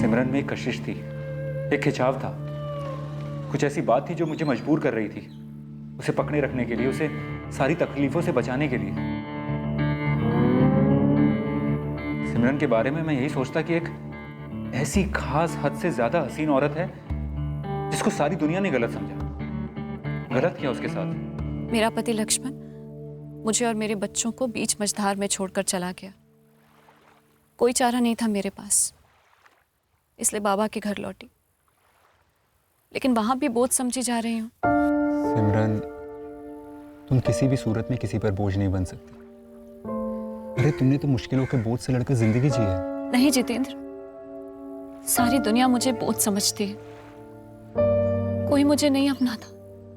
सिमरन में एक कशिश थी, एक खिंचाव था, कुछ ऐसी बात थी जो मुझे मजबूर कर रही थी उसे पकड़े रखने के लिए, उसे सारी तकलीफों से बचाने के लिए। सिमरन के बारे में मैं यही सोचता कि एक ऐसी खास हद से ज्यादा हसीन औरत है जिसको सारी दुनिया ने गलत समझा। गलत किया उसके साथ। मेरा पति लक्ष्मण मुझे और मेरे बच्चों को बीच मझधार में छोड़कर चला गया। कोई चारा नहीं था मेरे पास, इसलिए बाबा के घर लौटी, लेकिन वहां भी बोझ समझी जा रही हूँ। सिमरन, तुम किसी भी सूरत में किसी पर बोझ नहीं बन सकती। अरे तुमने तो मुश्किलों के बोझ से लड़कर जिंदगी जी है। नहीं जितेंद्र, सारी दुनिया मुझे बोझ समझती है। कोई मुझे नहीं अपनाता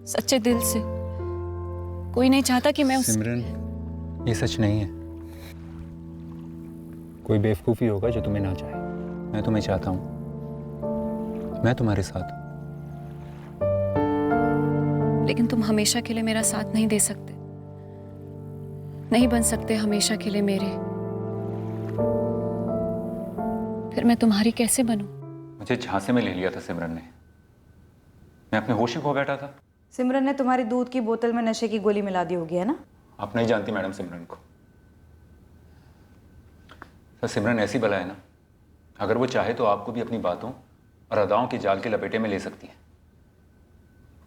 सच्चे दिल से। कोई नहीं चाहता कि मैं सिमरन, ये सच नहीं है। कोई बेवकूफी होगा जो तुम्हें ना चाहे। मैं तुम्हें चाहता हूं, मैं तुम्हारे साथ हूं। लेकिन तुम हमेशा के लिए मेरा साथ नहीं दे सकते, नहीं बन सकते हमेशा के लिए मेरे। फिर मैं तुम्हारी कैसे बनूं? मुझे झांसे में ले लिया था सिमरन ने। मैं अपने होश ही खो बैठा था। सिमरन ने तुम्हारी दूध की बोतल में नशे की गोली मिला दी होगी, है ना? आप नहीं जानती मैडम सिमरन को। तो सिमरन ऐसी बला है ना, अगर वो चाहे तो आपको भी अपनी बातों और अदाओं के जाल के लपेटे में ले सकती है।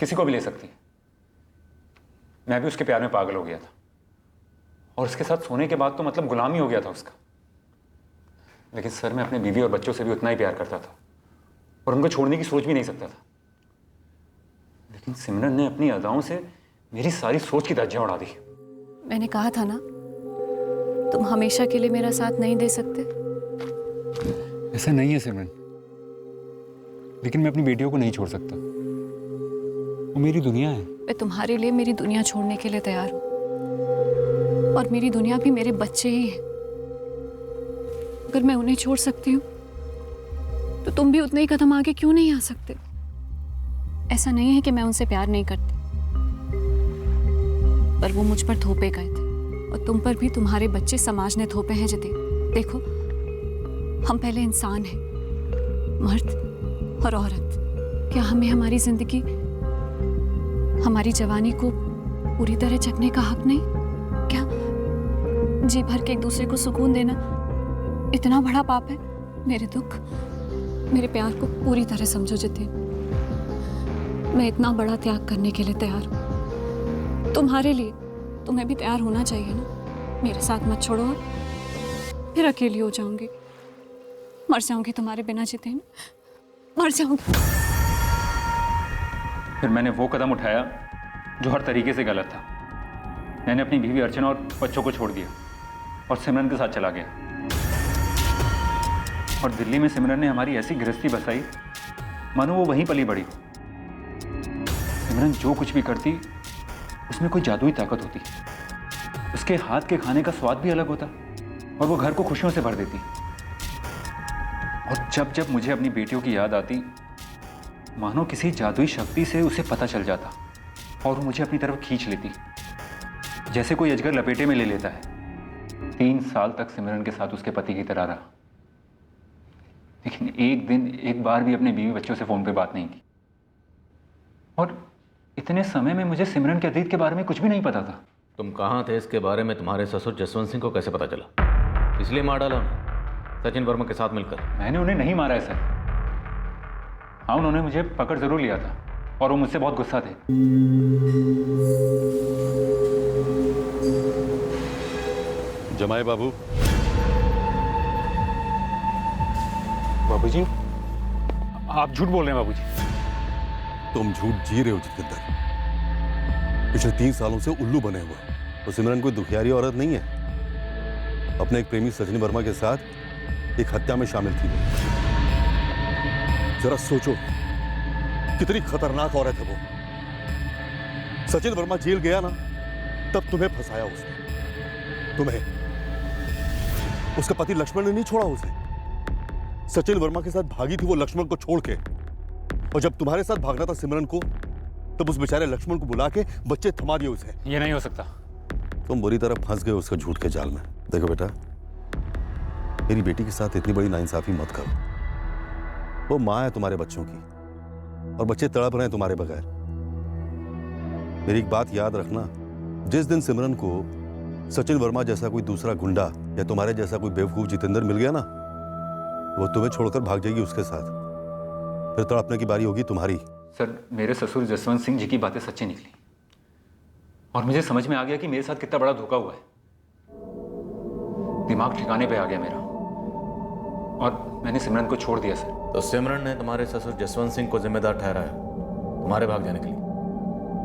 किसी को भी ले सकती है। मैं भी उसके प्यार में पागल हो गया था, और उसके साथ सोने के बाद तो मतलब गुलाम ही हो गया था उसका। लेकिन सर, मैं अपने बीवी और बच्चों से भी उतना ही प्यार करता था, और उनको छोड़ने की सोच भी नहीं सकता था। लेकिन सिमरन ने अपनी अदाओं से मेरी सारी सोच की धज्जियां उड़ा दी। मैंने कहा था ना, तुम हमेशा के लिए मेरा साथ नहीं दे सकते। ऐसा नहीं है सिमरन, लेकिन मैं अपनी बेटियों को नहीं छोड़ सकता। वो मेरी दुनिया है। मैं तुम्हारे लिए मेरी दुनिया छोड़ने के लिए तैयार हूं, और मेरी दुनिया भी मेरे बच्चे ही हैं। अगर मैं उन्हें छोड़ सकती हूँ तो तुम भी उतने ही कदम आगे क्यों नहीं आ सकते? ऐसा नहीं है कि मैं उनसे प्यार नहीं करती, पर वो मुझ पर थोपे गए थे, और तुम पर भी तुम्हारे बच्चे समाज ने थोपे हैं। जिते देखो, हम पहले इंसान हैं, मर्द और औरत। क्या हमें हमारी जिंदगी, हमारी जवानी को पूरी तरह चखने का हक नहीं? क्या जी भर के एक दूसरे को सुकून देना इतना बड़ा पाप है? मेरे दुख, मेरे प्यार को पूरी तरह समझो जिते। मैं इतना बड़ा त्याग करने के लिए तैयार हूँ तुम्हारे लिए। तुम्हें भी तैयार होना चाहिए ना। मेरे साथ मत छोड़ो, और फिर अकेली हो जाऊंगी, मर जाऊंगी तुम्हारे बिना जितेन, मर जाऊंगी। फिर मैंने वो कदम उठाया जो हर तरीके से गलत था। मैंने अपनी बीवी अर्चना और बच्चों को छोड़ दिया और सिमरन के साथ चला गया। और दिल्ली में सिमरन ने हमारी ऐसी गृहस्थी बसाई मानो वो वहीं पली बड़ी हो। सिमरन जो कुछ भी करती उसमें कोई जादुई ताकत होती। उसके हाथ के खाने का स्वाद भी अलग होता, और वो घर को खुशियों से भर देती। और जब जब मुझे अपनी बेटियों की याद आती, मानो किसी जादुई शक्ति से उसे पता चल जाता, और वो मुझे अपनी तरफ खींच लेती, जैसे कोई अजगर लपेटे में ले लेता है। 3 साल तक सिमरन के साथ उसके पति की तरह रहा, लेकिन एक दिन एक बार भी अपने बीवी बच्चों से फोन पे बात नहीं की। और इतने समय में मुझे सिमरन के अतीत के बारे में कुछ भी नहीं पता था। तुम कहाँ थे इसके बारे में तुम्हारे ससुर जसवंत सिंह को कैसे पता चला? इसलिए मार डाला सचिन वर्मा के साथ मिलकर? मैंने उन्हें नहीं मारा है सर। हाँ, उन्होंने मुझे पकड़ जरूर लिया था, और वो मुझसे बहुत गुस्सा थे। जमाई बाबू। बाबूजी, आप झूठ बोल रहे हैं बाबूजी। तुम झूठ जी रहे हो जितेंद्र। पिछले 3 सालों से उल्लू बने हुए। तो सिमरन कोई दुखियारी औरत नहीं है। अपने एक प्रेमी सचिन वर्मा के साथ एक हत्या में शामिल थी। जरा सोचो कितनी खतरनाक औरत है वो। सचिन वर्मा जेल गया ना, तब तुम्हें फंसाया उसने। तुम्हें उसका पति लक्ष्मण ने नहीं छोड़ा उसे। सचिन वर्मा के साथ भागी थी वो लक्ष्मण को छोड़ के, और जब तुम्हारे साथ भागना था सिमरन को, तब उस बेचारे लक्ष्मण को बुला के बच्चे थमा दिए उसे। ये नहीं हो सकता। तुम बुरी तरह फंस गए उसके झूठ के जाल में। देखो बेटा, मेरी बेटी के साथ इतनी बड़ी नाइंसाफी मत करो। वो माँ है तुम्हारे बच्चों की, और बच्चे तड़प रहे हैं तुम्हारे बगैर। मेरी एक बात याद रखना, जिस दिन सिमरन को सचिन वर्मा जैसा कोई दूसरा गुंडा या तुम्हारे जैसा कोई बेवकूफ जितेंद्र मिल गया ना, वो तुम्हें छोड़कर भाग जाएगी उसके साथ। फिर तड़पने की बारी होगी तुम्हारी। सर, मेरे ससुर जसवंत सिंह जी की बातें सच्ची निकली, और मुझे समझ में आ गया कि मेरे साथ कितना बड़ा धोखा हुआ है। दिमाग ठिकाने पे आ गया मेरा, और मैंने सिमरन को छोड़ दिया सर। तो सिमरन ने तुम्हारे ससुर जसवंत सिंह को जिम्मेदार ठहराया तुम्हारे भाग जाने के लिए,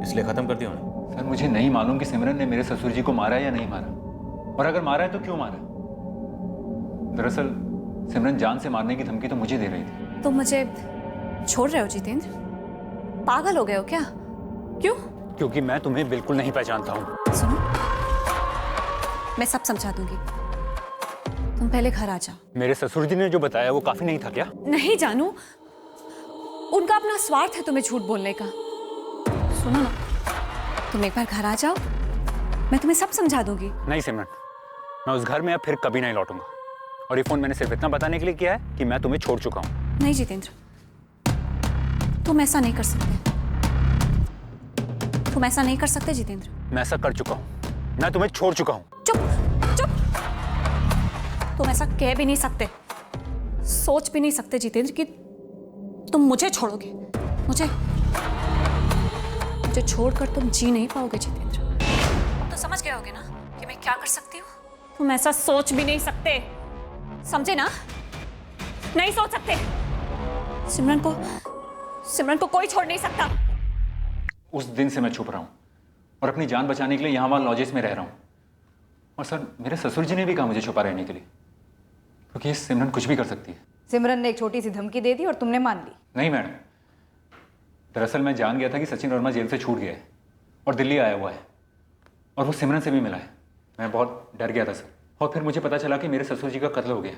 इसलिए खत्म कर दिया उन्हें। सर, मुझे नहीं मालूम कि सिमरन ने मेरे ससुर जी को मारा है या नहीं मारा, और अगर मारा है तो क्यों मारा। दरअसल सिमरन जान से मारने की धमकी तो मुझे दे रही थी। तुम मुझे छोड़ रहे हो जितेंद्र? पागल हो गए हो क्या? क्यों? क्योंकि मैं तुम्हें बिल्कुल नहीं पहचानता हूँ। सुनो, मैं सब समझा दूंगी, तुम पहले घर आ जाओ। मेरे ससुर जी ने जो बताया वो काफी नहीं था क्या? नहीं जानू, उनका अपना स्वार्थ है तुम्हें झूठ बोलने का। सुनो ना, तुम एक बार घर आ जाओ, मैं तुम्हें सब समझा दूंगी। नहीं सिमरन, मैं उस घर में अब फिर कभी नहीं लौटूंगा, और ये फोन मैंने सिर्फ इतना बताने के लिए किया है कि मैं तुम्हें छोड़ चुका हूँ। नहीं जितेंद्र, तुम ऐसा नहीं कर सकते। तुम ऐसा नहीं कर सकते जितेंद्र। मैं ऐसा कर चुका हूँ, मैं तुम्हें छोड़ चुका हूँ। चुप चुप, तुम ऐसा कह भी नहीं सकते, सोच भी नहीं सकते जितेंद्र कि तुम मुझे छोड़ोगे। मुझे छोड़कर तुम जी नहीं पाओगे जितेंद्र। तुम तो समझ गए होगे ना कि मैं क्या कर सकती हूँ। तुम ऐसा सोच भी नहीं सकते, समझे ना? नहीं सोच सकते। सिमरन को कोई छोड़ नहीं सकता। उस दिन से मैं छुप रहा हूँ, और अपनी जान बचाने के लिए यहाँ वहाँ लॉजेस में रह रहा हूँ। और सर, मेरे ससुर जी ने भी कहा मुझे छुपा रहने के लिए, क्योंकि सिमरन कुछ भी कर सकती है। सिमरन ने एक छोटी सी धमकी दे दी और तुमने मान ली। नहीं मैडम, दरअसल मैं जान गया था कि सचिन वर्मा जेल से छूट गया है और दिल्ली आया हुआ है, और वो सिमरन से भी मिला है। मैं बहुत डर गया था सर, और फिर मुझे पता चला कि मेरे ससुर जी का कत्ल हो गया।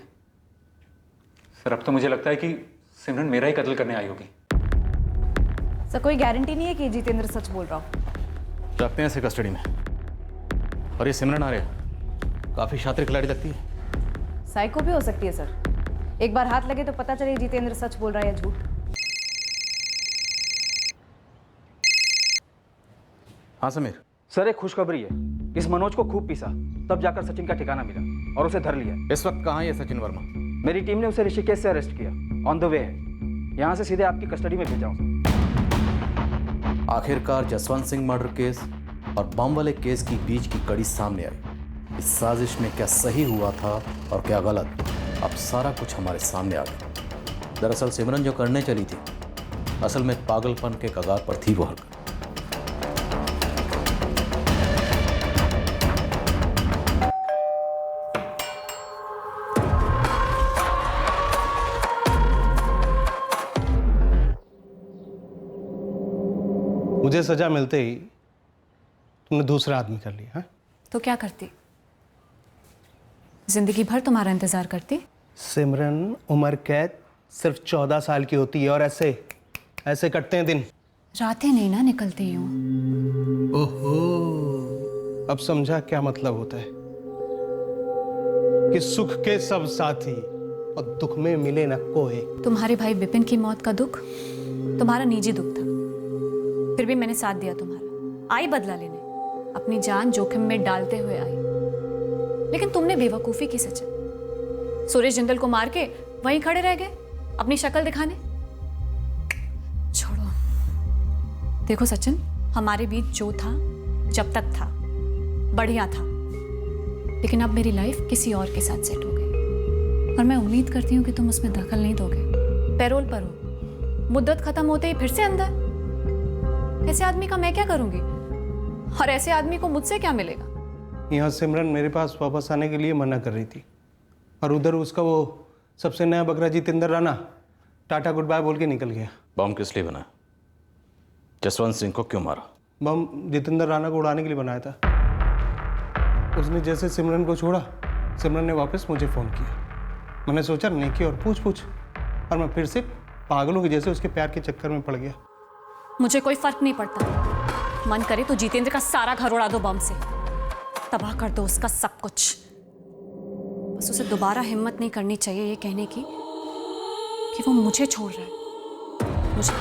सर, अब तो मुझे लगता है कि सिमरन मेरा ही कत्ल करने आई होगी। सर, कोई गारंटी नहीं है कि जितेंद्र सच बोल रहा हो। रखते हैं इसे कस्टडी में। और ये सिमरन आर्य काफी शातिर खिलाड़ी लगती है। साइको भी हो सकती है सर। एक बार हाथ लगे तो पता चले जितेंद्र सच बोल रहा है या झूठ। हाँ समीर। सर, एक खुशखबरी है। इस मनोज को खूब पीसा, तब जाकर सचिन का ठिकाना मिला और उसे धर लिया। इस वक्त कहाँ है सचिन वर्मा? मेरी टीम ने उसे ऋषिकेश से अरेस्ट किया, ऑन द वे है। यहाँ से सीधे आपकी कस्टडी में भेजा हूँ। आखिरकार जसवंत सिंह मर्डर केस और बम वाले केस की बीच की कड़ी सामने आई। इस साजिश में क्या सही हुआ था और क्या गलत, अब सारा कुछ हमारे सामने आ गया। दरअसल सिमरन जो करने चली थी, असल में पागलपन के कगार पर थी वो हरकत। मुझे सजा मिलते ही तुमने दूसरा आदमी कर लिया। हाँ? तो क्या करती? जिंदगी भर तुम्हारा इंतजार करती। सिमरन, उम्र कैद सिर्फ 14 साल की होती है, और ऐसे कटते हैं दिन। रातें नहीं ना निकलती यूं। ओहो, अब समझा क्या मतलब होता है कि सुख के सब साथी और दुख में मिले न कोई। तुम्हारे भाई विपिन की मौत का दुख तुम्हारा निजी दुख था, फिर भी मैंने साथ दिया तुम्हारा। आई बदला लेने, अपनी जान जोखिम में डालते हुए आई। लेकिन तुमने बेवकूफी की सचिन। सुरेश जिंदल को मार के वहीं खड़े रह गए अपनी शक्ल दिखाने। छोड़ो। देखो सचिन, हमारे बीच जो था जब तक था बढ़िया था, लेकिन अब मेरी लाइफ किसी और के साथ सेट हो गई, और मैं उम्मीद करती हूँ कि तुम उसमें दखल नहीं दोगे। पैरोल पर हो, मुद्दत खत्म होते ही फिर से अंदर। ऐसे आदमी का मैं क्या करूंगी, और ऐसे आदमी को मुझसे क्या मिलेगा? यहाँ सिमरन मेरे पास वापस आने के लिए मना कर रही थी, और उधर उसका वो सबसे नया बकरा Jitendra Rana ta-ta goodbye बोल के निकल गया। बम किस लिए बना? जसवंत सिंह को क्यों मारा? बम जितेंद्र राणा को उड़ाने के लिए बनाया था। उसने जैसे सिमरन को छोड़ा, सिमरन ने वापस मुझे फ़ोन किया मैंने सोचा नेकी और पूछ पूछ, और मैं फिर से पागलों की जैसे उसके प्यार के चक्कर में पड़ गया। मुझे कोई फर्क नहीं पड़ता, मन करे तो जितेंद्र का सारा घर उड़ा दो बम से, तबाह कर दो उसका सब कुछ। बस उसे दोबारा हिम्मत नहीं करनी चाहिए ये कहने की कि वो मुझे छोड़ रहा है। मुझे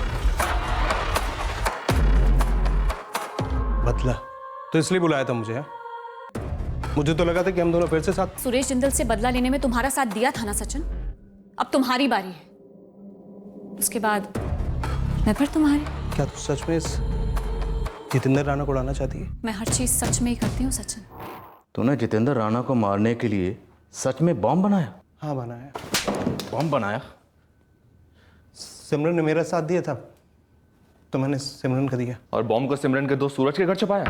बदला तो इसलिए बुलाया था मुझे? मुझे तो लगा था कि हम दोनों फिर से साथ। सुरेश जिंदल से बदला लेने में तुम्हारा साथ दिया था ना सचिन, अब तुम्हारी बारी है। उसके बाद मैं फिर तुम्हारी। क्या तू सच में इस जितेंद्र राणा को उड़ाना चाहती है? मैं हर चीज सच में ही करती हूँ सचिन। तूने जितेंद्र राणा को मारने के लिए सच में बॉम्ब बनाया? हाँ बनाया। बॉम्ब बनाया? सिमरन ने मेरा साथ दिया था तो मैंने सिमरन का दिया। और बॉम्ब को सिमरन के दोस्त सूरज के घर छुपाया?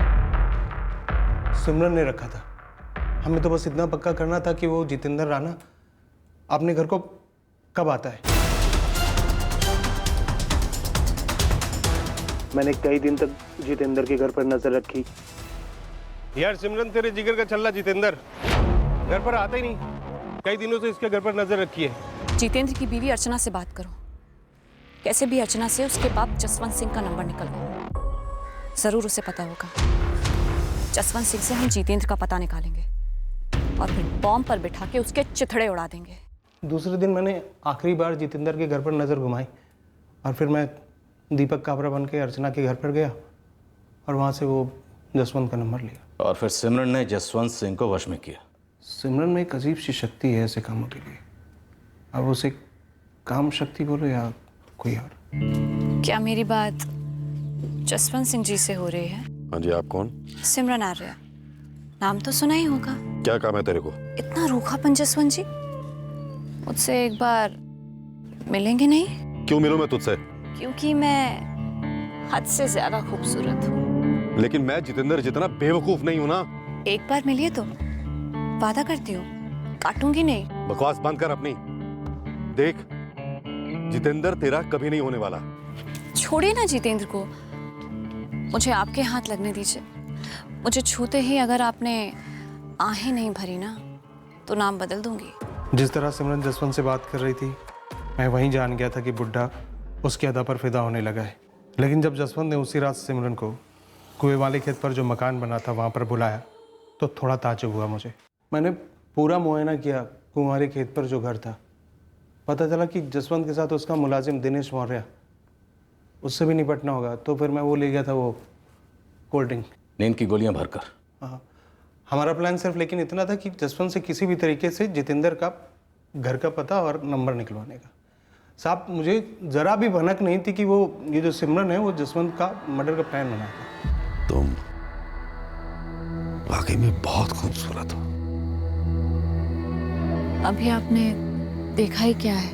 सिमरन ने रखा था। हमें तो बस इतना पक्का करना था कि वो जितेंद्र राणा अपने घर को कब आता है। मैंने कई दिन तक जितेंद्र के घर पर नजर रखी। यार सिमरन, तेरे जिगर का छल्ला जितेंद्र घर पर आता ही नहीं। कई दिनों से इसके घर पर नजर रखी है। जितेंद्र की बीवी अर्चना से बात करो, कैसे भी अर्चना से उसके बाप जसवंत सिंह का नंबर निकलवाओ, जरूर उसे पता होगा। जसवंत सिंह से हम जितेंद्र का पता निकालेंगे और फिर बॉम्ब पर बिठा के उसके चिथड़े उड़ा देंगे। दूसरे दिन मैंने आखिरी बार जितेंद्र के घर पर नजर घुमाई और फिर मैं दीपक काबरा बन के अर्चना के घर पर गया और वहां से वो जसवंत का नंबर लिया। और फिर सिमरन ने जसवंत सिंह को वश में किया। सिमरन में एक अजीब सी शक्ति है ऐसे कामों के लिए। अब उसे काम शक्ति बोलो या कोई और। क्या मेरी बात जसवंत सिंह जी से हो रही है? हाँ जी, आप कौन? सिमरन आर्या, नाम तो सुना ही होगा। क्या काम है तेरे को? इतना रूखापन जसवंत जी, मुझसे एक बार मिलेंगे नहीं? क्यों मिलूं मैं तुझसे? क्योंकि मैं हद से ज्यादा खूबसूरत हूँ। लेकिन मैं जितेंद्र जितना बेवकूफ नहीं हूं ना। एक बार मिलिए तो वादा करती हूँ, काटूंगी नहीं। बकवास बंद कर अपनी। देख, जितेंद्र तेरा कभी नहीं होने वाला। छोड़िए ना जितेंद्र को, मुझे आपके हाथ लगने दीजिए। मुझे छूते ही अगर आपने आहें नहीं भरी ना तो नाम बदल दूंगी। जिस तरह सिमरन जसवंत से बात कर रही थी, मैं वहीं जान गया था कि बुड्ढा उसके अदा पर फिदा होने लगा है। लेकिन जब जसवंत ने उसी रात सिमरन को कुएं वाले खेत पर जो मकान बना था वहाँ पर बुलाया तो थोड़ा ताज्जुब हुआ मुझे। मैंने पूरा मुआयना किया कुएं वाले खेत पर जो घर था। पता चला कि जसवंत के साथ उसका मुलाजिम दिनेश मौर्य, उससे भी निपटना होगा। तो फिर मैं वो ले गया था, वो कोल्ड ड्रिंक, नींद की गोलियां भरकर। हाँ, हमारा प्लान सिर्फ लेकिन इतना था कि जसवंत से किसी भी तरीके से जितेंद्र का घर का पता और नंबर निकलवाने का। साहब, मुझे ज़रा भी भनक नहीं थी कि वो ये जो सिमरन है वो जसवंत का मर्डर का प्लान बनाता। तुम वाकई में बहुत खूबसूरत हो। अभी आपने देखा ही क्या है,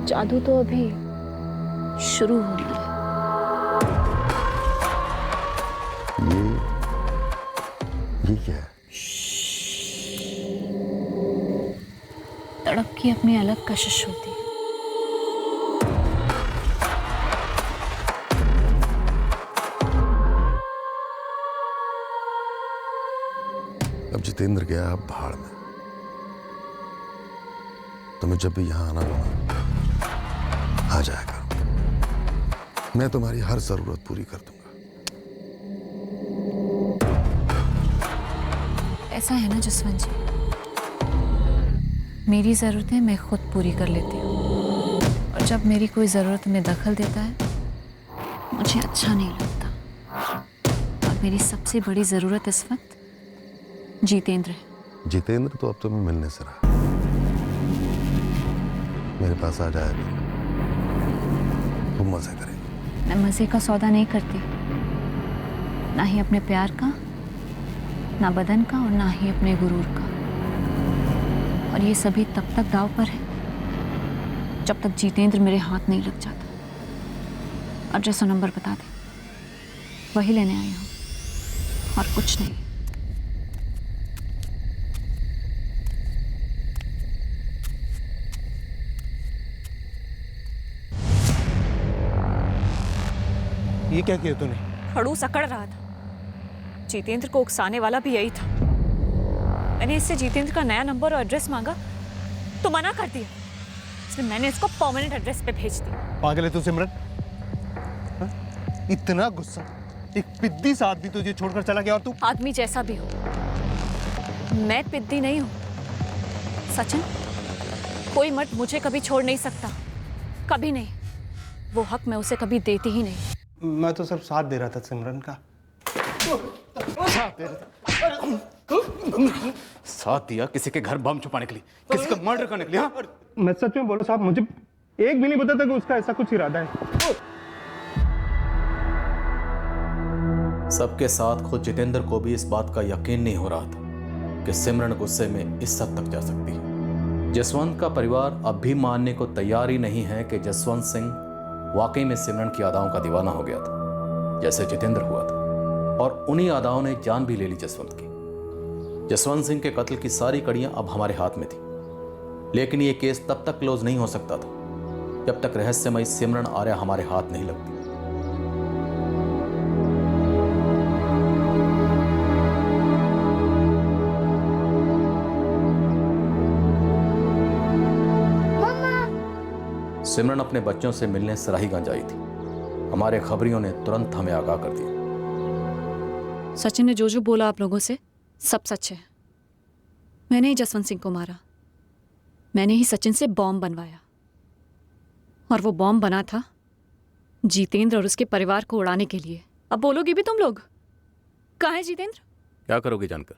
जादू तो अभी शुरू होना है। ये क्या है? तड़प की अपनी अलग कशिश होती है। अब जितेंद्र गया, अब भाड़ में। तुम्हें जब भी यहां आना होगा आ जाया करो। मैं तुम्हारी हर जरूरत पूरी कर दूंगा। ऐसा है ना जसवंत जी, मेरी ज़रूरतें मैं खुद पूरी कर लेती हूँ और जब मेरी कोई ज़रूरत में दखल देता है मुझे अच्छा नहीं लगता। और मेरी सबसे बड़ी ज़रूरत इस वक्त जितेंद्र है। जितेंद्र तो अब तुम्हें मिलने से रहा। मेरे पास आ जाएगा, तुम मजे करेंगे। मैं मज़े का सौदा नहीं करती, ना ही अपने प्यार का, ना बदन का और ना ही अपने गुरूर का। और ये सभी तब तक दांव पर है जब तक जितेंद्र मेरे हाथ नहीं लग जाता। अब जैसा नंबर बता दे वही लेने आई हूँ और कुछ नहीं। ये क्या किया तूने? खड़ूस अकड़ रहा था, जितेंद्र को उकसाने वाला भी यही था। मैंने इससे जितेंद्र का नया नंबर और एड्रेस मांगा तो मना कर दिया, इसलिए मैंने इसको परमानेंट एड्रेस पे भेज दिया। पागल है तू सिमरन? हाँ? इतना गुस्सा, एक पिद्दी सा आदमी तुझे छोड़कर चला गया और तू आदमी जैसा भी हो, मैं पिद्दी नहीं हूं। सचिन, कोई मर्द मुझे कभी छोड़ नहीं सकता, कभी नहीं। वो हक मैं उसे कभी देती ही नहीं। मैं तो सिर्फ साथ दे रहा था सिमरन का। साथ दिया किसी के घर बम छुपाने के लिए, किसी का मर्डर करने के लिए? हाँ? मैं सच में बोला साहब, मुझे एक भी नहीं पता था कि उसका ऐसा कुछ इरादा है। सबके साथ खुद जितेंद्र को भी इस बात का यकीन नहीं हो रहा था कि सिमरन गुस्से में इस हद तक जा सकती है। जसवंत का परिवार अब भी मानने को तैयार ही नहीं है कि जसवंत सिंह वाकई में सिमरन की अदाओं का दीवाना हो गया था, जैसे जितेंद्र हुआ था, और उन्हीं अदाओं ने जान भी ले ली जसवंत की। जसवंत सिंह के कत्ल की सारी कड़ियां अब हमारे हाथ में थी, लेकिन यह केस तब तक क्लोज नहीं हो सकता था जब तक रहस्यमयी सिमरन आर्या हमारे हाथ नहीं लगती। सिमरन अपने बच्चों से मिलने सराहीगंज आई थी। हमारे खबरियों ने तुरंत हमें आगाह कर दिया। सचिन ने जो जो बोला आप लोगों से सब सच है। मैंने ही जसवंत सिंह को मारा, मैंने ही सचिन से बॉम्ब बनवाया, और वो बॉम्ब बना था जितेंद्र और उसके परिवार को उड़ाने के लिए। अब बोलोगे भी तुम लोग? कहाँ है जितेंद्र? क्या करोगे जानकर?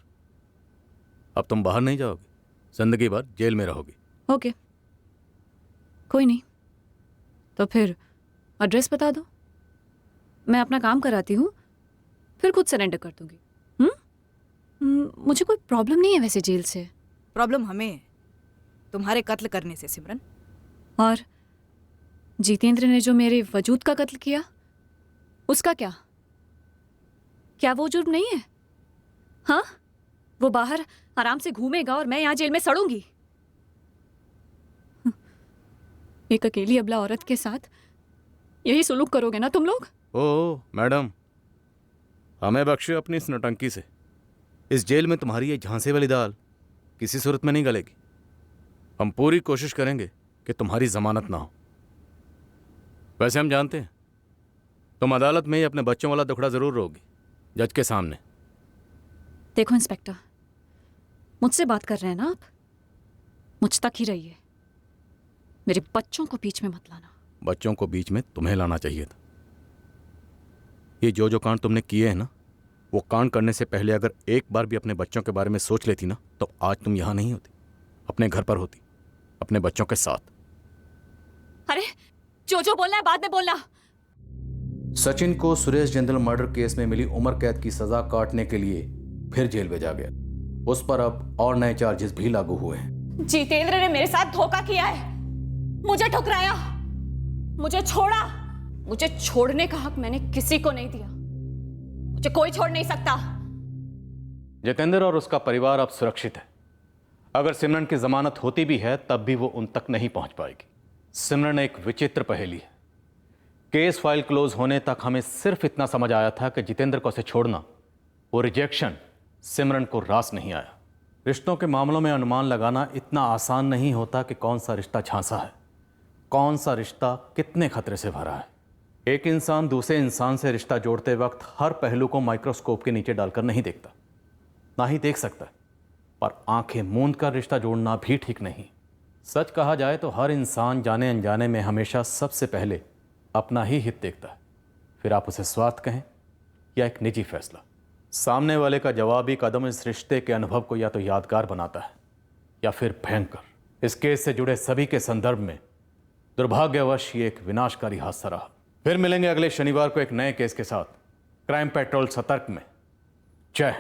अब तुम बाहर नहीं जाओगे, जिंदगी भर जेल में रहोगी। ओके, कोई नहीं, तो फिर एड्रेस बता दो, मैं अपना काम कराती हूँ, फिर खुद सरेंडर कर दूंगी। मुझे कोई प्रॉब्लम नहीं है वैसे जेल से। प्रॉब्लम हमें है तुम्हारे कत्ल करने से सिमरन। और जितेंद्र ने जो मेरे वजूद का कत्ल किया, उसका क्या? क्या वो जुर्म नहीं है? हाँ, वो बाहर आराम से घूमेगा और मैं यहाँ जेल में सड़ूंगी। एक अकेली अबला औरत के साथ यही सुलूक करोगे ना तुम लोग? ओ मैडम, हमें बख्शे अपनी इस नौटंकी से। इस जेल में तुम्हारी ये झांसे वाली दाल किसी सूरत में नहीं गलेगी। हम पूरी कोशिश करेंगे कि तुम्हारी जमानत ना हो। वैसे हम जानते हैं तुम अदालत में ही अपने बच्चों वाला दुखड़ा जरूर रोगी, जज के सामने। देखो इंस्पेक्टर, मुझसे बात कर रहे हैं ना आप, मुझ तक ही रहिए, मेरे बच्चों को बीच में मत लाना। बच्चों को बीच में तुम्हें लाना चाहिए था। ये जो कांड तुमने किए हैं ना, वो कांड करने से पहले अगर एक बार भी अपने बच्चों के बारे में सोच लेती ना, तो आज तुम यहां नहीं होती, अपने घर पर होती, अपने बच्चों के साथ। अरे जो बोलना है बाद में बोलना। सचिन को सुरेश जिंदल मर्डर केस में मिली उम्र कैद की सजा काटने के लिए फिर जेल भेजा गया। उस पर अब और नए चार्जेस भी लागू हुए हैं। जितेंद्र ने मेरे साथ धोखा किया है, मुझे ठुकराया, मुझे छोड़ा। मुझे छोड़ने का हक मैंने किसी को नहीं दिया, मुझे कोई छोड़ नहीं सकता। जितेंद्र और उसका परिवार अब सुरक्षित है। अगर सिमरन की जमानत होती भी है तब भी वो उन तक नहीं पहुंच पाएगी। सिमरन एक विचित्र पहेली है। केस फाइल क्लोज होने तक हमें सिर्फ इतना समझ आया था कि जितेंद्र को उसे छोड़ना, वो रिजेक्शन, सिमरन को रास नहीं आया। रिश्तों के मामलों में अनुमान लगाना इतना आसान नहीं होता कि कौन सा रिश्ता झांसा है, कौन सा रिश्ता कितने खतरे से भरा है। एक इंसान दूसरे इंसान से रिश्ता जोड़ते वक्त हर पहलू को माइक्रोस्कोप के नीचे डालकर नहीं देखता, ना ही देख सकता, पर आंखें मूंद कर रिश्ता जोड़ना भी ठीक नहीं। सच कहा जाए तो हर इंसान जाने अनजाने में हमेशा सबसे पहले अपना ही हित देखता है, फिर आप उसे स्वार्थ कहें या एक निजी फैसला। सामने वाले का जवाबी कदम इस रिश्ते के अनुभव को या तो यादगार बनाता है या फिर भयंकर। इस केस से जुड़े सभी के संदर्भ में दुर्भाग्यवश ये एक विनाशकारी हादसा रहा। फिर मिलेंगे अगले शनिवार को एक नए केस के साथ। क्राइम पेट्रोल सतर्क में। जय हिंद।